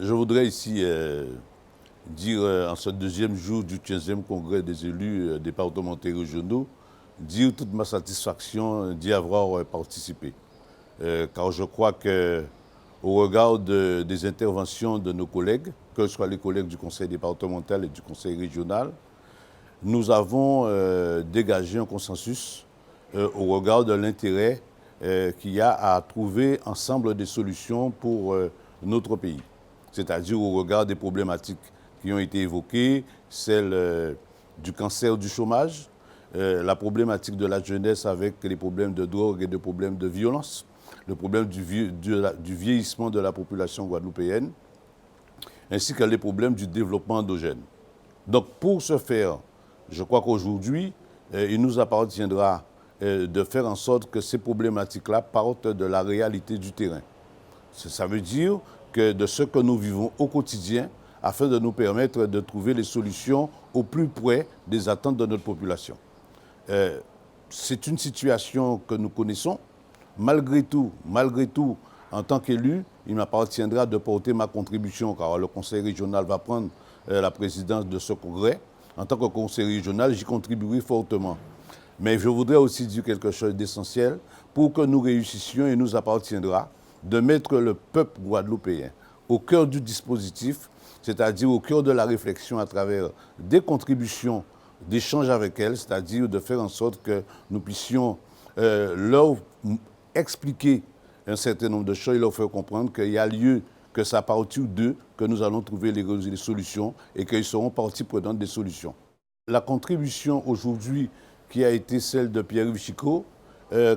Je voudrais ici dire, en ce deuxième jour du 15e congrès des élus départementaux et régionaux, dire toute ma satisfaction d'y avoir participé. Car je crois que, au regard des interventions de nos collègues, que ce soit les collègues du conseil départemental et du conseil régional, nous avons dégagé un consensus au regard de l'intérêt qu'il y a à trouver ensemble des solutions pour notre pays. C'est-à-dire au regard des problématiques qui ont été évoquées, celle du cancer du chômage, la problématique de la jeunesse avec les problèmes de drogue et des problèmes de violence, le problème du vieillissement de la population guadeloupéenne, ainsi que les problèmes du développement endogène. Donc pour ce faire, je crois qu'aujourd'hui, il nous appartiendra de faire en sorte que ces problématiques-là partent de la réalité du terrain. Ça veut dire que de ce que nous vivons au quotidien, afin de nous permettre de trouver les solutions au plus près des attentes de notre population. C'est une situation que nous connaissons. Malgré tout, en tant qu'élu, il m'appartiendra de porter ma contribution, car le conseil régional va prendre la présidence de ce congrès. En tant que conseil régional, j'y contribuerai fortement. Mais je voudrais aussi dire quelque chose d'essentiel. Pour que nous réussissions, il nous appartiendra de mettre le peuple guadeloupéen au cœur du dispositif, c'est-à-dire au cœur de la réflexion à travers des contributions, d'échanges avec elles, c'est-à-dire de faire en sorte que nous puissions leur expliquer un certain nombre de choses et leur faire comprendre qu'il y a lieu que c'est à partir d'eux que nous allons trouver les solutions et qu'ils seront partie prenante des solutions. La contribution aujourd'hui qui a été celle de Pierre-Yves Chicot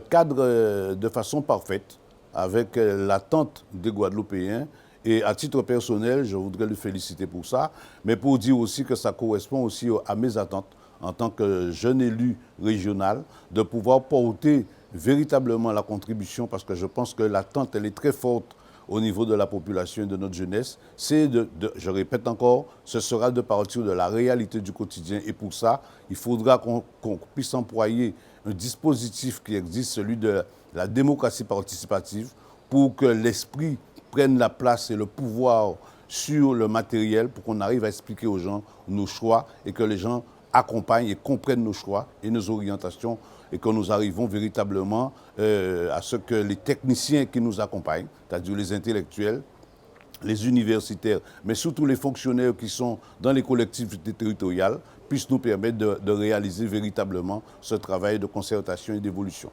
cadre de façon parfaite avec l'attente des Guadeloupéens. Et à titre personnel, je voudrais le féliciter pour ça, mais pour dire aussi que ça correspond aussi à mes attentes en tant que jeune élu régional, de pouvoir porter véritablement la contribution, parce que je pense que l'attente, elle est très forte au niveau de la population et de notre jeunesse. Je répète encore, ce sera de partir de la réalité du quotidien. Et pour ça, il faudra qu'on puisse employer un dispositif qui existe, celui de la démocratie participative, pour que l'esprit prenne la place et le pouvoir sur le matériel, pour qu'on arrive à expliquer aux gens nos choix et que les gens accompagnent et comprennent nos choix et nos orientations et que nous arrivons véritablement à ce que les techniciens qui nous accompagnent, c'est-à-dire les intellectuels, les universitaires, mais surtout les fonctionnaires qui sont dans les collectivités territoriales, puissent nous permettre de réaliser véritablement ce travail de concertation et d'évolution.